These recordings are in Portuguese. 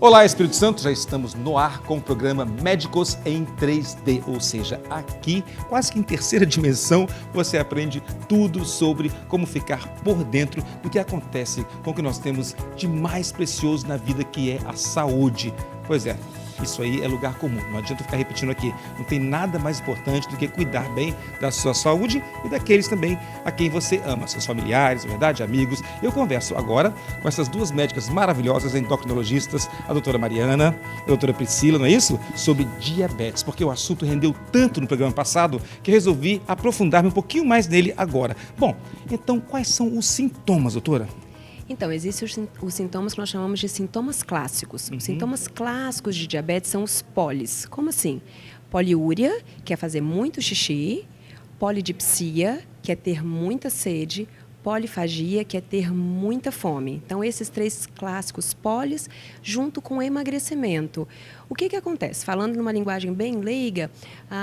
Olá, Espírito Santo, já estamos no ar com o programa Médicos em 3D, ou seja, aqui, quase que em terceira dimensão, você aprende tudo sobre como ficar por dentro do que acontece com o que nós temos de mais precioso na vida, que é a saúde. Pois é, isso aí é lugar comum, não adianta ficar repetindo aqui. Não tem nada mais importante do que cuidar bem da sua saúde e daqueles também a quem você ama, seus familiares, verdade, amigos. Eu converso agora com essas duas médicas maravilhosas, endocrinologistas, a doutora Mariana e a doutora Priscila, não é isso? Sobre diabetes, porque o assunto rendeu tanto no programa passado que resolvi aprofundar-me um pouquinho mais nele agora. Bom, então quais são os sintomas, doutora? Então, existem os sintomas que nós chamamos de sintomas clássicos. Os sintomas clássicos de diabetes são os polis. Como assim? Poliúria, que é fazer muito xixi. Polidipsia, que é ter muita sede. Polifagia, que é ter muita fome. Então, esses três clássicos polis, junto com emagrecimento. O que acontece? Falando numa linguagem bem leiga,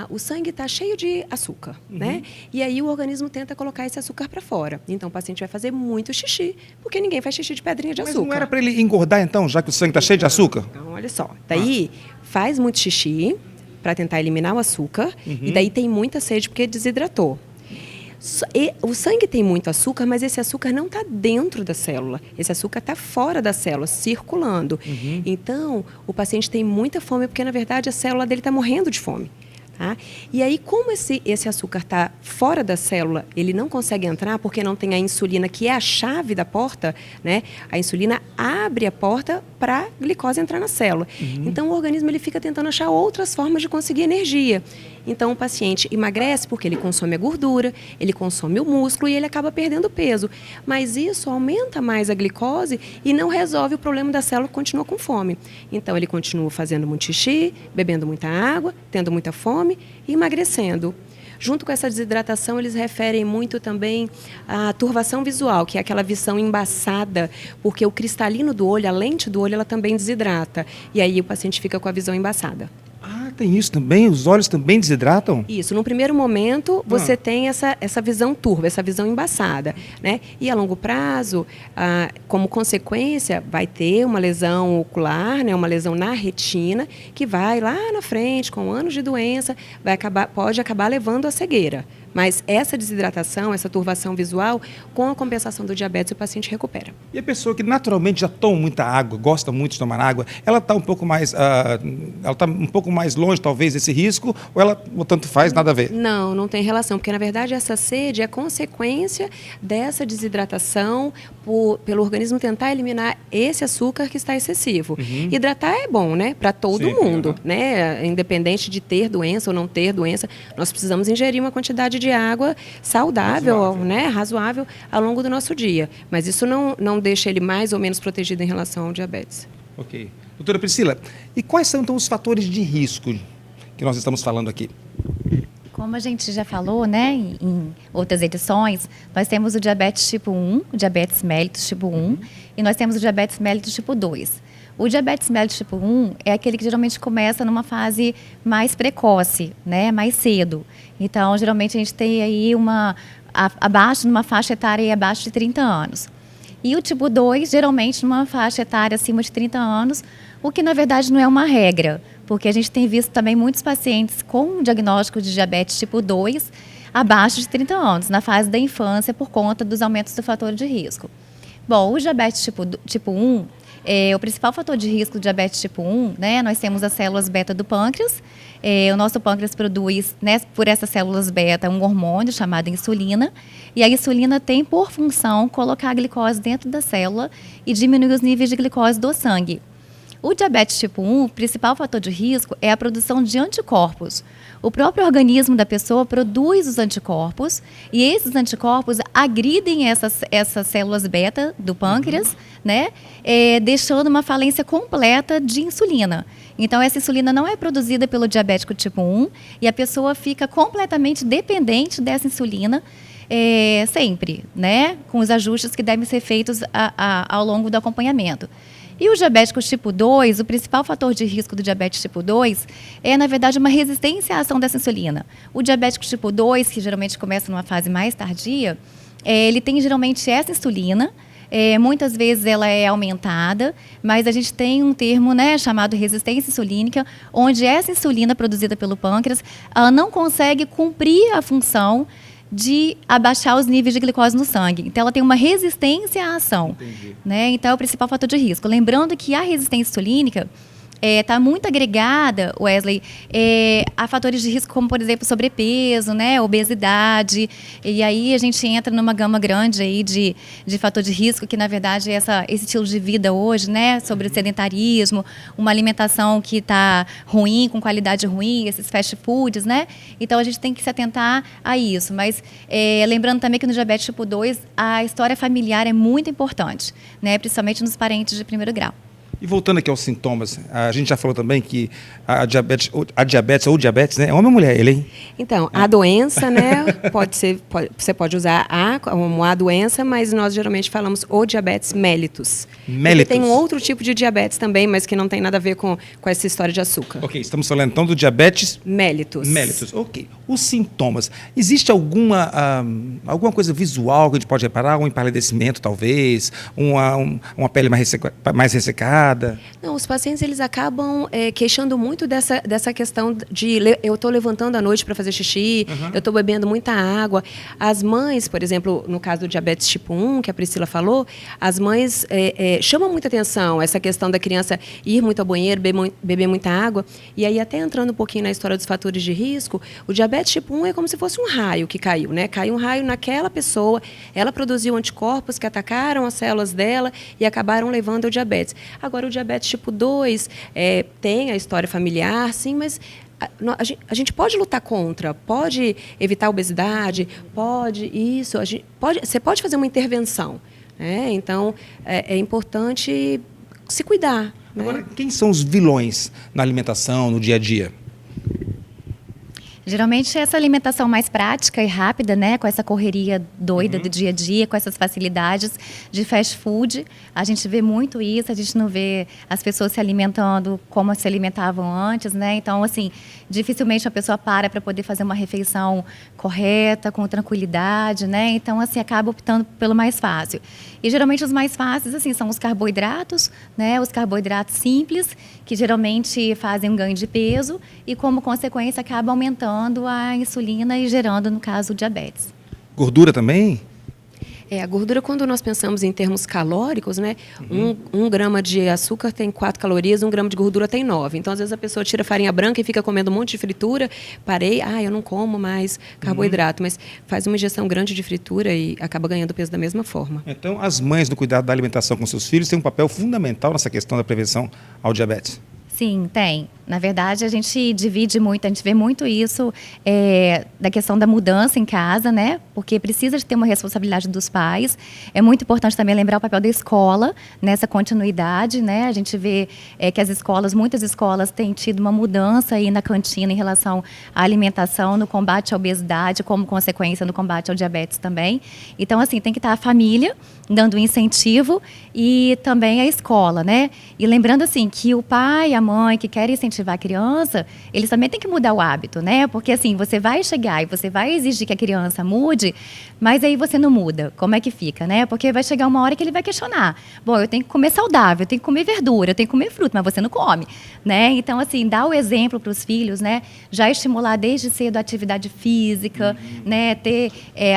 o sangue está cheio de açúcar, né? E aí o organismo tenta colocar esse açúcar para fora. Então, o paciente vai fazer muito xixi, porque ninguém faz xixi de pedrinha de açúcar. Mas não era para ele engordar, então, já que o sangue está cheio de açúcar? Então, olha só. Daí, faz muito xixi para tentar eliminar o açúcar, e daí tem muita sede porque desidratou. O sangue tem muito açúcar, mas esse açúcar não está dentro da célula. Esse açúcar está fora da célula, circulando. Então, o paciente tem muita fome, porque, na verdade, a célula dele está morrendo de fome. Tá? E aí, como esse açúcar está fora da célula, ele não consegue entrar porque não tem a insulina, que é a chave da porta, né? A insulina abre a porta para a glicose entrar na célula. Então, o organismo ele fica tentando achar outras formas de conseguir energia. Então, o paciente emagrece porque ele consome a gordura, ele consome o músculo e ele acaba perdendo peso. Mas isso aumenta mais a glicose e não resolve o problema da célula que continua com fome. Então, ele continua fazendo muito xixi, bebendo muita água, tendo muita fome e emagrecendo. Junto com essa desidratação, eles referem muito também à turvação visual, que é aquela visão embaçada, porque o cristalino do olho, a lente do olho, ela também desidrata. E aí o paciente fica com a visão embaçada. Ah, tem isso também? Os olhos também desidratam? Isso. No primeiro momento, você tem essa visão turva, essa visão embaçada, né? E a longo prazo, como consequência, vai ter uma lesão ocular, né? Uma lesão na retina, que vai lá na frente, com anos de doença, pode acabar levando à cegueira. Mas essa desidratação, essa turvação visual, com a compensação do diabetes, o paciente recupera. E a pessoa que naturalmente já toma muita água, gosta muito de tomar água, ela está um pouco mais longe, talvez, desse risco, ou tanto faz, nada a ver? Não tem relação, porque, na verdade, essa sede é consequência dessa desidratação pelo organismo tentar eliminar esse açúcar que está excessivo. Hidratar é bom, né? Para todo mundo, né? Independente de ter doença ou não ter doença, nós precisamos ingerir uma quantidade de água saudável, né? Razoável ao longo do nosso dia. Mas isso não deixa ele mais ou menos protegido em relação ao diabetes. Ok. Doutora Priscila, e quais são então os fatores de risco que nós estamos falando aqui? Como a gente já falou, né, em outras edições, nós temos o diabetes tipo 1, o diabetes mellitus tipo 1, e nós temos o diabetes mellitus tipo 2. O diabetes mellitus tipo 1 é aquele que geralmente começa numa fase mais precoce, né, mais cedo. Então, geralmente a gente tem aí numa faixa etária abaixo de 30 anos. E o tipo 2, geralmente numa faixa etária acima de 30 anos, o que na verdade não é uma regra, porque a gente tem visto também muitos pacientes com diagnóstico de diabetes tipo 2 abaixo de 30 anos, na fase da infância, por conta dos aumentos do fator de risco. Bom, o diabetes tipo 1, o principal fator de risco do diabetes tipo 1, né, nós temos as células beta do pâncreas. O nosso pâncreas produz, né, por essas células beta, um hormônio chamado insulina. E a insulina tem por função colocar a glicose dentro da célula e diminuir os níveis de glicose do sangue. O diabetes tipo 1, o principal fator de risco é a produção de anticorpos. O próprio organismo da pessoa produz os anticorpos e esses anticorpos agridem essas células beta do pâncreas, né, deixando uma falência completa de insulina. Então, essa insulina não é produzida pelo diabético tipo 1 e a pessoa fica completamente dependente dessa insulina sempre, né, com os ajustes que devem ser feitos ao longo do acompanhamento. E o diabético tipo 2, o principal fator de risco do diabetes tipo 2 é, na verdade, uma resistência à ação dessa insulina. O diabético tipo 2, que geralmente começa numa fase mais tardia, ele tem geralmente essa insulina, muitas vezes ela é aumentada, mas a gente tem um termo, né, chamado resistência insulínica, onde essa insulina produzida pelo pâncreas, ela não consegue cumprir a função de abaixar os níveis de glicose no sangue. Então, ela tem uma resistência à ação. Né? Então, é o principal fator de risco. Lembrando que a resistência insulínica está muito agregada, Wesley, a fatores de risco como, por exemplo, sobrepeso, né, obesidade, e aí a gente entra numa gama grande aí de fator de risco, que na verdade é esse estilo de vida hoje, né, sobre o sedentarismo, uma alimentação que está ruim, com qualidade ruim, esses fast foods, né, então a gente tem que se atentar a isso, mas lembrando também que no diabetes tipo 2, a história familiar é muito importante, né, principalmente nos parentes de primeiro grau. E voltando aqui aos sintomas, a gente já falou também que a diabetes ou diabetes, né? É homem ou mulher, ele, hein? Então, a doença, né, você pode usar como a doença, mas nós geralmente falamos o diabetes mellitus. Mellitus. Tem um outro tipo de diabetes também, mas que não tem nada a ver com essa história de açúcar. Ok, estamos falando então do diabetes mellitus. Mellitus, ok. Os sintomas, existe alguma coisa visual que a gente pode reparar? Um empalidecimento, talvez? Uma pele mais ressecada? Não, os pacientes eles acabam queixando muito dessa questão de eu estou levantando à noite para fazer xixi, eu estou bebendo muita água. As mães, por exemplo, no caso do diabetes tipo 1, que a Priscila falou, as mães chamam muita atenção essa questão da criança ir muito ao banheiro, beber muita água. E aí, até entrando um pouquinho na história dos fatores de risco, o diabetes tipo 1 é como se fosse um raio que caiu, né? Caiu um raio naquela pessoa, ela produziu anticorpos que atacaram as células dela e acabaram levando ao diabetes. Agora, o diabetes tipo 2 tem a história familiar, sim, mas a gente pode lutar contra, pode evitar a obesidade, você pode fazer uma intervenção. Né? Então, é importante se cuidar. Né? Agora, quem são os vilões na alimentação, no dia a dia? Geralmente essa alimentação mais prática e rápida, né, com essa correria doida do dia a dia, com essas facilidades de fast food, a gente vê muito isso, a gente não vê as pessoas se alimentando como se alimentavam antes, né? Então, assim, dificilmente a pessoa para poder fazer uma refeição correta, com tranquilidade, né? Então, assim, acaba optando pelo mais fácil. E geralmente os mais fáceis, assim, são os carboidratos, né? Os carboidratos simples, que geralmente fazem um ganho de peso e, como consequência, acaba aumentando a insulina e gerando, no caso, o diabetes. Gordura também? A gordura, quando nós pensamos em termos calóricos, né, um grama de açúcar tem 4 calorias, 1 grama de gordura tem 9. Então, às vezes, a pessoa tira farinha branca e fica comendo um monte de fritura. Eu não como mais carboidrato, mas faz uma ingestão grande de fritura e acaba ganhando peso da mesma forma. Então, as mães no cuidado da alimentação com seus filhos têm um papel fundamental nessa questão da prevenção ao diabetes. Sim, tem. Na verdade, a gente divide muito, a gente vê muito isso da questão da mudança em casa, né? Porque precisa de ter uma responsabilidade dos pais. É muito importante também lembrar o papel da escola nessa continuidade, né? A gente vê que muitas escolas têm tido uma mudança aí na cantina em relação à alimentação, no combate à obesidade, como consequência no combate ao diabetes também. Então, assim, tem que estar a família dando incentivo e também a escola, né? E lembrando, assim, que o pai, a mãe que querem incentivar a criança, eles também têm que mudar o hábito, né? Porque assim, você vai chegar e você vai exigir que a criança mude, mas aí você não muda. Como é que fica, né? Porque vai chegar uma hora que ele vai questionar. Bom, eu tenho que comer saudável, eu tenho que comer verdura, eu tenho que comer fruta, mas você não come, né? Então, assim, dar o exemplo para os filhos, né? Já estimular desde cedo a atividade física, né?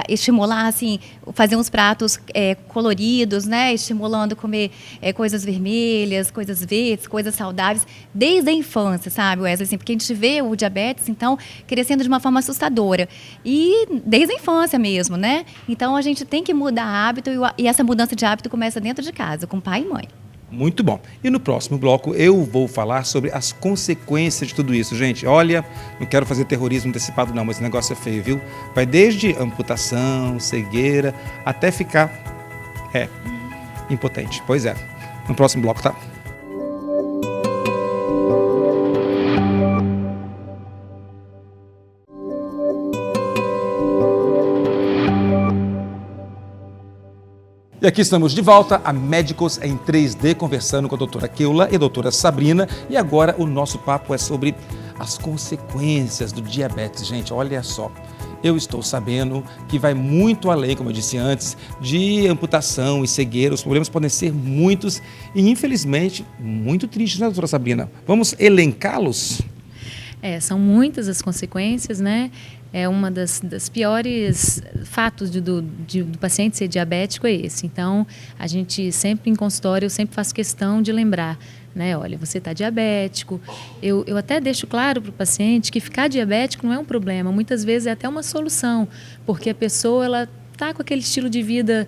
Estimular, assim, fazer uns pratos coloridos, né? Estimulando comer coisas vermelhas, coisas verdes, coisas saudáveis, desde a infância, sabe, Wesley? Assim, porque a gente vê o diabetes, então, crescendo de uma forma assustadora. E desde a infância mesmo, né? Então, a gente tem que mudar hábito e essa mudança de hábito começa dentro de casa, com pai e mãe. Muito bom. E no próximo bloco eu vou falar sobre as consequências de tudo isso. Gente, olha, não quero fazer terrorismo antecipado não, mas esse negócio é feio, viu? Vai desde amputação, cegueira, até ficar impotente. Pois é. No próximo bloco, tá? E aqui estamos de volta a Médicos em 3D, conversando com a doutora Keula e a doutora Sabrina. E agora o nosso papo é sobre as consequências do diabetes. Gente, olha só, eu estou sabendo que vai muito além, como eu disse antes, de amputação e cegueira. Os problemas podem ser muitos e, infelizmente, muito tristes, né, doutora Sabrina? Vamos elencá-los? São muitas as consequências, né? Uma das piores fatos do paciente ser diabético é esse. Então, a gente sempre em consultório, eu sempre faço questão de lembrar, né? Olha, você está diabético. Eu até deixo claro para o paciente que ficar diabético não é um problema. Muitas vezes é até uma solução, porque a pessoa, ela está com aquele estilo de vida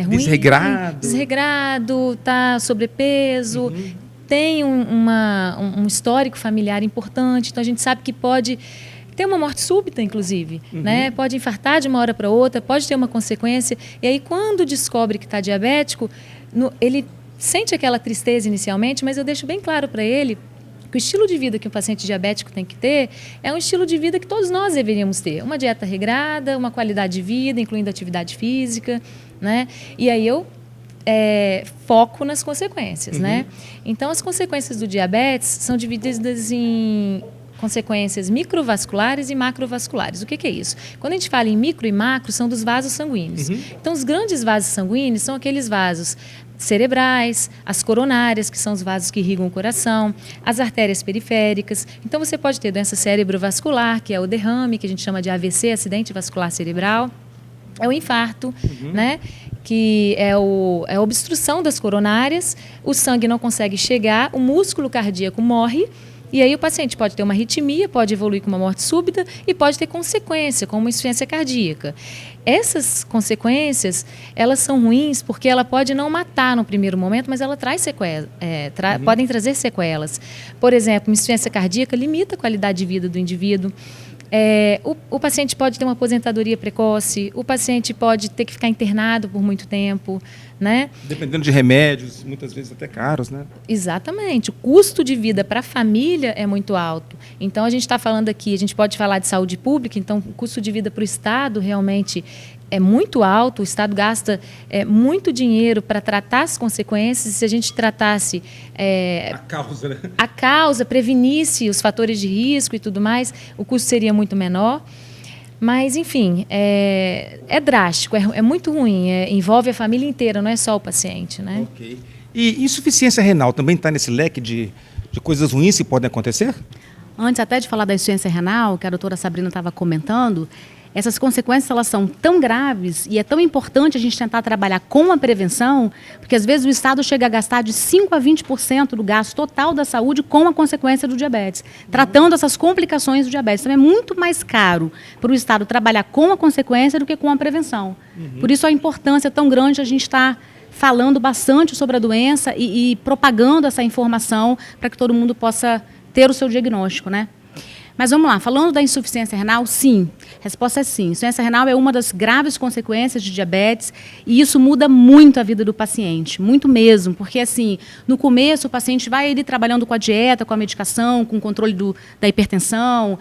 ruim. Desregrado, está sobrepeso, tem um histórico familiar importante, então a gente sabe que pode ter uma morte súbita, inclusive, né? Pode infartar de uma hora para outra, pode ter uma consequência. E aí, quando descobre que está diabético, ele sente aquela tristeza inicialmente, mas eu deixo bem claro para ele que o estilo de vida que um paciente diabético tem que ter é um estilo de vida que todos nós deveríamos ter. Uma dieta regrada, uma qualidade de vida, incluindo atividade física, né? E aí eu foco nas consequências, né? Então, as consequências do diabetes são divididas em consequências microvasculares e macrovasculares. O que é isso? Quando a gente fala em micro e macro, são dos vasos sanguíneos. Então, os grandes vasos sanguíneos são aqueles vasos cerebrais, as coronárias, que são os vasos que irrigam o coração, as artérias periféricas. Então, você pode ter doença cerebrovascular, que é o derrame, que a gente chama de AVC, acidente vascular cerebral. É o infarto, né? Que é a obstrução das coronárias, o sangue não consegue chegar, o músculo cardíaco morre, e aí o paciente pode ter uma arritmia, pode evoluir com uma morte súbita e pode ter consequência, como uma insuficiência cardíaca. Essas consequências, elas são ruins porque ela pode não matar no primeiro momento, mas ela traz sequelas, podem trazer sequelas. Por exemplo, uma insuficiência cardíaca limita a qualidade de vida do indivíduo. O paciente pode ter uma aposentadoria precoce, o paciente pode ter que ficar internado por muito tempo, né? Dependendo de remédios, muitas vezes até caros, né? Exatamente. O custo de vida para a família é muito alto. Então, a gente está falando aqui, a gente pode falar de saúde pública, então o custo de vida para o Estado realmente é muito alto, o Estado gasta muito dinheiro para tratar as consequências. Se a gente tratasse a causa, prevenisse os fatores de risco e tudo mais, o custo seria muito menor. Mas, enfim, é drástico, é muito ruim, envolve a família inteira, não é só o paciente, né? Ok. E insuficiência renal também está nesse leque de coisas ruins que podem acontecer? Antes até de falar da insuficiência renal, que a doutora Sabrina estava comentando, essas consequências elas são tão graves e é tão importante a gente tentar trabalhar com a prevenção, porque às vezes o Estado chega a gastar de 5% a 20% do gasto total da saúde com a consequência do diabetes, tratando essas complicações do diabetes. Então é muito mais caro para o Estado trabalhar com a consequência do que com a prevenção. Por isso a importância tão grande de a gente estar falando bastante sobre a doença e propagando essa informação para que todo mundo possa ter o seu diagnóstico, né? Mas vamos lá, falando da insuficiência renal, sim. A resposta é sim. Insuficiência renal é uma das graves consequências de diabetes e isso muda muito a vida do paciente, muito mesmo, porque assim, no começo o paciente vai ali trabalhando com a dieta, com a medicação, com o controle da hipertensão,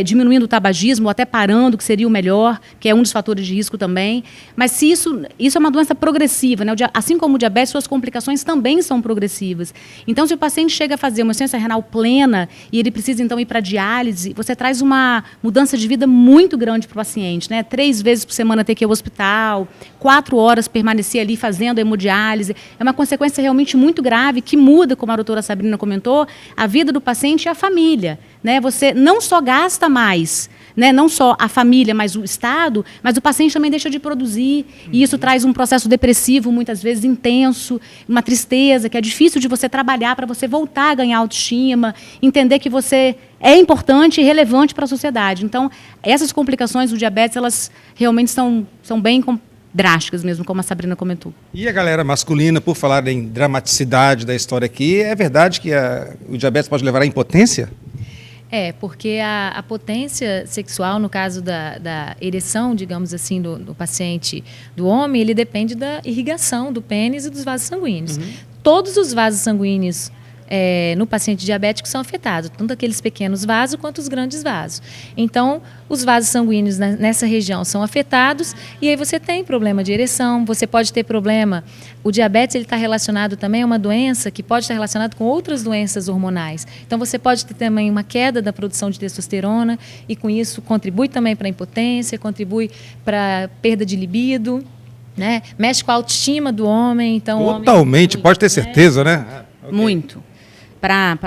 diminuindo o tabagismo ou até parando, que seria o melhor, que é um dos fatores de risco também. Mas se isso é uma doença progressiva, né? Assim como o diabetes, suas complicações também são progressivas. Então, se o paciente chega a fazer uma insuficiência renal plena e ele precisa então ir para diálise, você traz uma mudança de vida muito grande para o paciente, né? 3 vezes por semana ter que ir ao hospital, 4 horas permanecer ali fazendo hemodiálise. É uma consequência realmente muito grave que muda, como a doutora Sabrina comentou, a vida do paciente e a família, né? Você não só gasta mais, né? Não só a família, mas o Estado, mas o paciente também deixa de produzir. E isso traz um processo depressivo, muitas vezes intenso, uma tristeza, que é difícil de você trabalhar para você voltar a ganhar autoestima, entender que você é importante e relevante para a sociedade. Então, essas complicações do diabetes, elas realmente são bem drásticas mesmo, como a Sabrina comentou. E a galera masculina, por falar em dramaticidade da história aqui, é verdade que o diabetes pode levar à impotência? Porque a potência sexual, no caso da ereção, digamos assim, do paciente, do homem, ele depende da irrigação do pênis e dos vasos sanguíneos. Todos os vasos sanguíneos no paciente diabético são afetados, tanto aqueles pequenos vasos quanto os grandes vasos. Então, os vasos sanguíneos nessa região são afetados e aí você tem problema de ereção, você pode ter problema. O diabetes está relacionado também a uma doença que pode estar relacionada com outras doenças hormonais. Então, você pode ter também uma queda da produção de testosterona e com isso contribui também para a impotência, contribui para a perda de libido, né? Mexe com a autoestima do homem. Então, totalmente, pode ter certeza, né? Okay. Muito. Para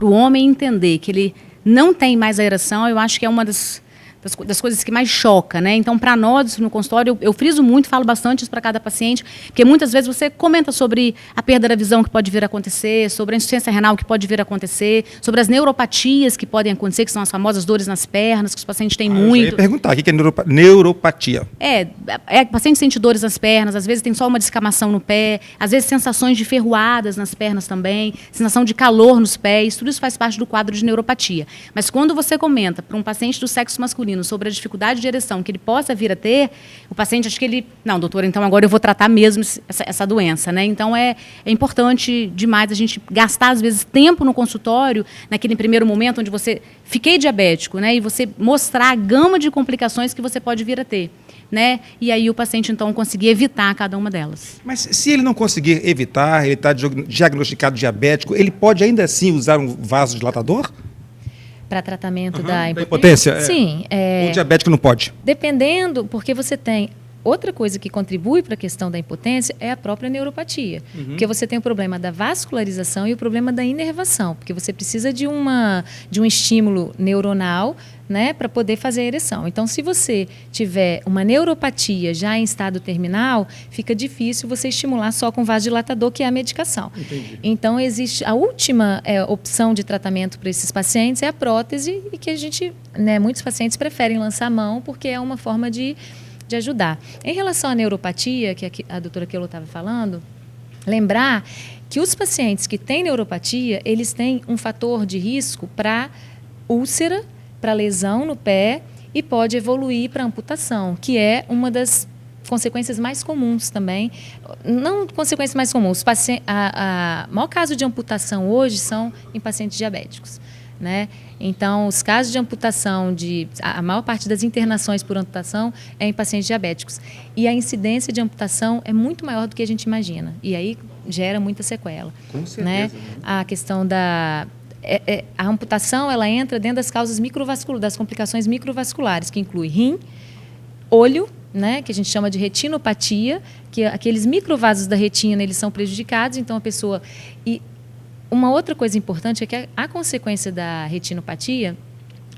o homem entender que ele não tem mais a ereção, eu acho que é uma das coisas que mais choca, né? Então, para nós, no consultório, eu friso muito, falo bastante isso para cada paciente, porque muitas vezes você comenta sobre a perda da visão que pode vir a acontecer, sobre a insuficiência renal que pode vir a acontecer, sobre as neuropatias que podem acontecer, que são as famosas dores nas pernas, que os pacientes têm muito. Eu ia perguntar, o que é neuropatia? O paciente sente dores nas pernas, às vezes tem só uma descamação no pé, às vezes sensações de ferroadas nas pernas também, sensação de calor nos pés, tudo isso faz parte do quadro de neuropatia. Mas quando você comenta para um paciente do sexo masculino sobre a dificuldade de ereção que ele possa vir a ter, o paciente acha que ele... Não, doutora, então agora eu vou tratar mesmo essa doença, né? Então é importante demais a gente gastar, às vezes, tempo no consultório, naquele primeiro momento onde você fiquei diabético, né? E você mostrar a gama de complicações que você pode vir a ter, né? E aí o paciente, então, conseguir evitar cada uma delas. Mas se ele não conseguir evitar, ele está diagnosticado diabético, ele pode ainda assim usar um vasodilatador? Para tratamento da impotência? Sim. O diabético não pode? Dependendo, porque você tem... Outra coisa que contribui para a questão da impotência é a própria neuropatia. Porque você tem o problema da vascularização e o problema da inervação. Porque você precisa de um estímulo neuronal, né, para poder fazer a ereção. Então, se você tiver uma neuropatia já em estado terminal, fica difícil você estimular só com vasodilatador, que é a medicação. Entendi. Então, existe a última opção de tratamento para esses pacientes é a prótese, e que a gente, né, muitos pacientes preferem lançar a mão porque é uma forma de ajudar. Em relação à neuropatia, que a doutora Kelo estava falando, lembrar que os pacientes que têm neuropatia, eles têm um fator de risco para úlcera, para lesão no pé e pode evoluir para amputação, que é uma das consequências mais comuns também. Não consequências mais comuns, o maior caso de amputação hoje são em pacientes diabéticos, né? Então, os casos de amputação, a maior parte das internações por amputação é em pacientes diabéticos. E a incidência de amputação é muito maior do que a gente imagina. E aí gera muita sequela. Com certeza. Né? A questão da... a amputação, ela entra dentro das causas microvasculares, das complicações microvasculares, que inclui rim, olho, né, que a gente chama de retinopatia, que aqueles microvasos da retina, eles são prejudicados, então a pessoa... Uma outra coisa importante é que a consequência da retinopatia,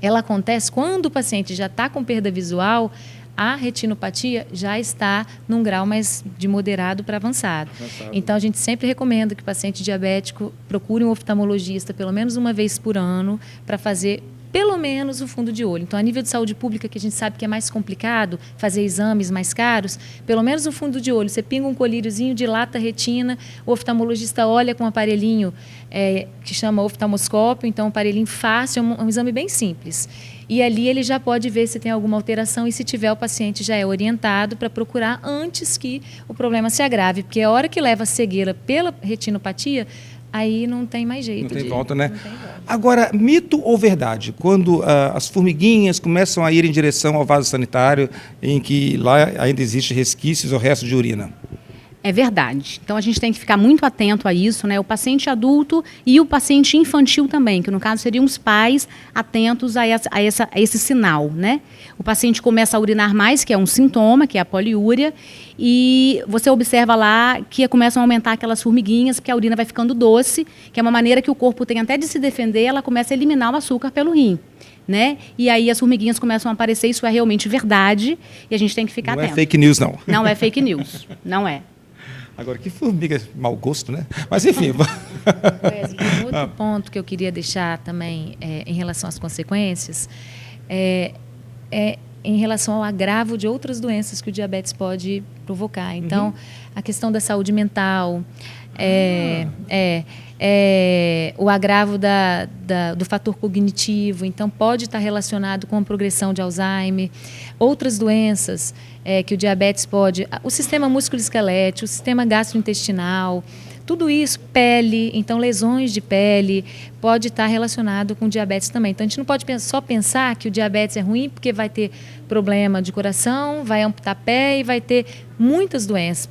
ela acontece quando o paciente já está com perda visual, a retinopatia já está num grau mais de moderado para avançado. Então, a gente sempre recomenda que o paciente diabético procure um oftalmologista pelo menos uma vez por ano para fazer pelo menos o fundo de olho. Então, a nível de saúde pública, que a gente sabe que é mais complicado fazer exames mais caros, pelo menos o fundo de olho. Você pinga um colíriozinho, dilata a retina, o oftalmologista olha com um aparelhinho que chama oftalmoscópio, então um aparelhinho fácil, um exame bem simples. E ali ele já pode ver se tem alguma alteração e se tiver, o paciente já é orientado para procurar antes que o problema se agrave, porque a hora que leva a cegueira pela retinopatia, aí não tem mais jeito. Não tem volta, né? Agora, mito ou verdade? Quando as formiguinhas começam a ir em direção ao vaso sanitário, em que lá ainda existe resquícios ou resto de urina? É verdade. Então, a gente tem que ficar muito atento a isso, né? O paciente adulto e o paciente infantil também, que no caso seriam os pais atentos a esse sinal, né? O paciente começa a urinar mais, que é um sintoma, que é a poliúria, e você observa lá que começam a aumentar aquelas formiguinhas, porque a urina vai ficando doce, que é uma maneira que o corpo tem até de se defender, ela começa a eliminar o açúcar pelo rim. Né? E aí as formiguinhas começam a aparecer, isso é realmente verdade, e a gente tem que ficar atento. Não é fake news, não. Não é fake news, não é. Agora, que formiga mau gosto, né? Mas, enfim... Um outro ponto que eu queria deixar também em relação às consequências é em relação ao agravo de outras doenças que o diabetes pode provocar. Então, a questão da saúde mental, o agravo do fator cognitivo, então pode estar relacionado com a progressão de Alzheimer, outras doenças que o diabetes pode... O sistema músculo-esquelético, o sistema gastrointestinal, tudo isso, pele, então lesões de pele, pode estar relacionado com diabetes também. Então a gente não pode só pensar que o diabetes é ruim porque vai ter problema de coração, vai amputar pé e vai ter muitas doenças.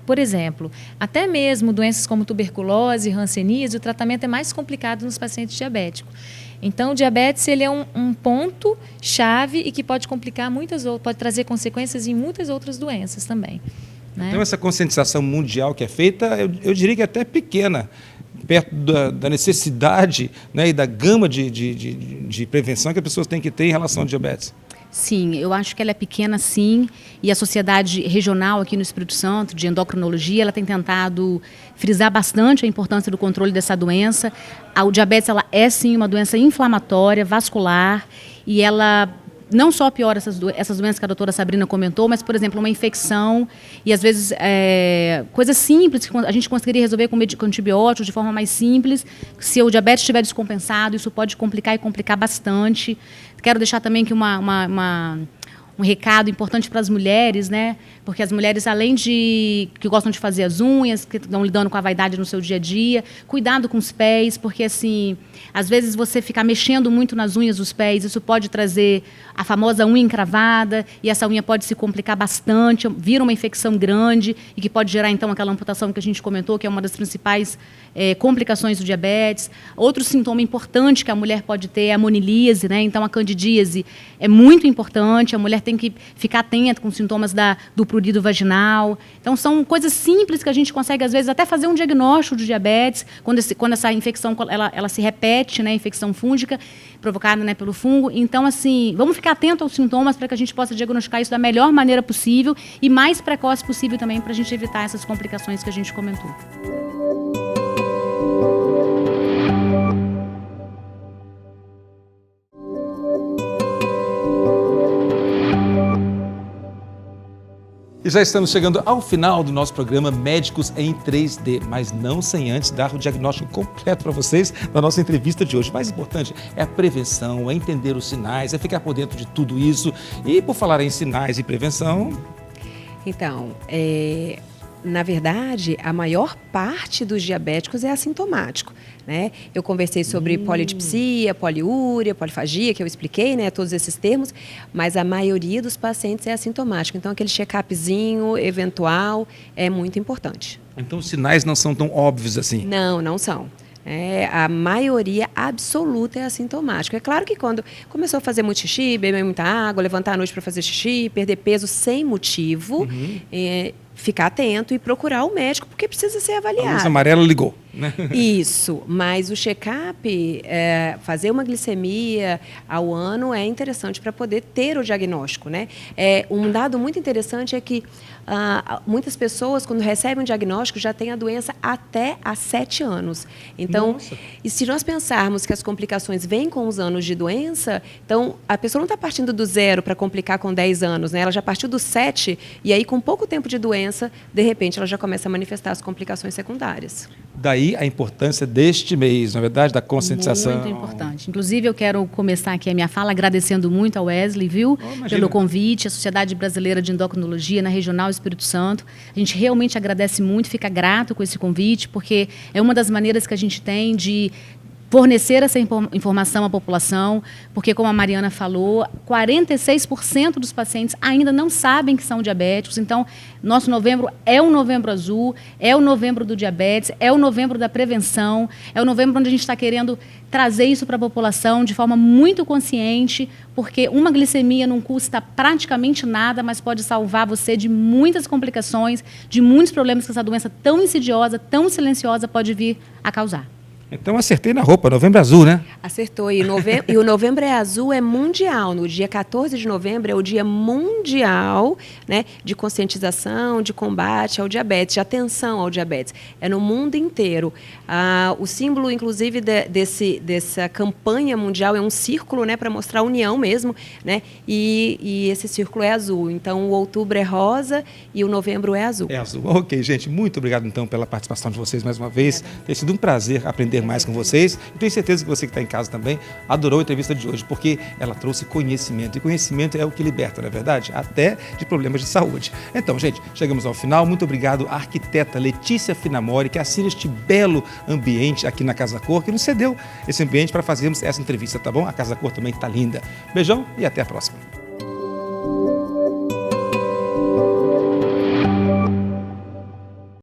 Por exemplo, até mesmo doenças como tuberculose, hanseníase, o tratamento é mais complicado nos pacientes diabéticos. Então, o diabetes ele é um ponto-chave e que pode complicar pode trazer consequências em muitas outras doenças também. Né? Então, essa conscientização mundial que é feita, eu diria que é até pequena, perto da necessidade, né, e da gama de prevenção que as pessoas têm que ter em relação ao diabetes. Sim, eu acho que ela é pequena, sim, e a sociedade regional aqui no Espírito Santo, de endocrinologia, ela tem tentado frisar bastante a importância do controle dessa doença. O diabetes, ela é, sim, uma doença inflamatória, vascular, e ela não só piora essas doenças que a doutora Sabrina comentou, mas, por exemplo, uma infecção e, às vezes, coisas simples que a gente conseguiria resolver com antibióticos de forma mais simples. Se o diabetes estiver descompensado, isso pode complicar e complicar bastante. Quero deixar também aqui um recado importante para as mulheres, né? Porque as mulheres, além de que gostam de fazer as unhas, que estão lidando com a vaidade no seu dia a dia, cuidado com os pés, porque assim, às vezes você ficar mexendo muito nas unhas dos pés, isso pode trazer a famosa unha encravada, e essa unha pode se complicar bastante, vira uma infecção grande e que pode gerar então aquela amputação que a gente comentou, que é uma das principais complicações do diabetes. Outro sintoma importante que a mulher pode ter é a monilíase, né? Então a candidíase é muito importante, a mulher tem que ficar atenta com os sintomas do prurido vaginal. Então são coisas simples que a gente consegue às vezes até fazer um diagnóstico de diabetes, quando essa infecção ela se repete, né? Infecção fúngica provocada, né, pelo fungo. Então assim, vamos ficar atento aos sintomas para que a gente possa diagnosticar isso da melhor maneira possível e mais precoce possível também para a gente evitar essas complicações que a gente comentou. E já estamos chegando ao final do nosso programa Médicos em 3D, mas não sem antes dar o diagnóstico completo para vocês na nossa entrevista de hoje. O mais importante é a prevenção, é entender os sinais, é ficar por dentro de tudo isso. E por falar em sinais e prevenção... Então, na verdade, a maior parte dos diabéticos é assintomático, né? Eu conversei sobre polidipsia, poliúria, polifagia, que eu expliquei, né, todos esses termos, mas a maioria dos pacientes é assintomático. Então, aquele check-upzinho eventual é muito importante. Então, os sinais não são tão óbvios assim? Não, não são. A maioria absoluta é assintomática. É claro que quando começou a fazer muito xixi, beber muita água, levantar à noite para fazer xixi, perder peso sem motivo, ficar atento e procurar o médico, porque precisa ser avaliado. A luz amarela ligou, né? Isso, mas o check-up, fazer uma glicemia ao ano é interessante para poder ter o diagnóstico, né? Um dado muito interessante é que muitas pessoas, quando recebem um diagnóstico, já têm a doença até há 7 anos. Então, e se nós pensarmos que as complicações vêm com os anos de doença, então a pessoa não está partindo do 0 para complicar com 10 anos, né? Ela já partiu do 7 e aí com pouco tempo de doença, de repente ela já começa a manifestar as complicações secundárias. Daí a importância deste mês, na verdade, da conscientização. Muito importante. Inclusive, eu quero começar aqui a minha fala agradecendo muito ao Wesley, viu? Pelo convite, a Sociedade Brasileira de Endocrinologia na Regional Espírito Santo. A gente realmente agradece muito, fica grato com esse convite, porque é uma das maneiras que a gente tem de fornecer essa informação à população, porque, como a Mariana falou, 46% dos pacientes ainda não sabem que são diabéticos. Então, nosso novembro é um novembro azul, é o novembro do diabetes, é o novembro da prevenção, é o novembro onde a gente está querendo trazer isso para a população de forma muito consciente, porque uma glicemia não custa praticamente nada, mas pode salvar você de muitas complicações, de muitos problemas que essa doença tão insidiosa, tão silenciosa pode vir a causar. Então acertei na roupa, novembro azul, né? Acertou. E o novembro azul é mundial. No dia 14 de novembro é o dia mundial, né, de conscientização, de combate ao diabetes, de atenção ao diabetes. É no mundo inteiro. O símbolo, inclusive, dessa campanha mundial é um círculo, né, para mostrar a união mesmo, né? E esse círculo é azul. Então, o outubro é rosa e o novembro é azul. É azul. Ok, gente. Muito obrigado, então, pela participação de vocês mais uma vez. Tem sido um prazer aprender aprender mais com vocês. Eu tenho certeza que você que está em casa também adorou a entrevista de hoje, porque ela trouxe conhecimento. E conhecimento é o que liberta, não é verdade? Até de problemas de saúde. Então, gente, chegamos ao final. Muito obrigado à arquiteta Letícia Finamori, que assina este belo ambiente aqui na Casa Cor, que nos cedeu esse ambiente para fazermos essa entrevista, tá bom? A Casa Cor também está linda. Beijão e até a próxima.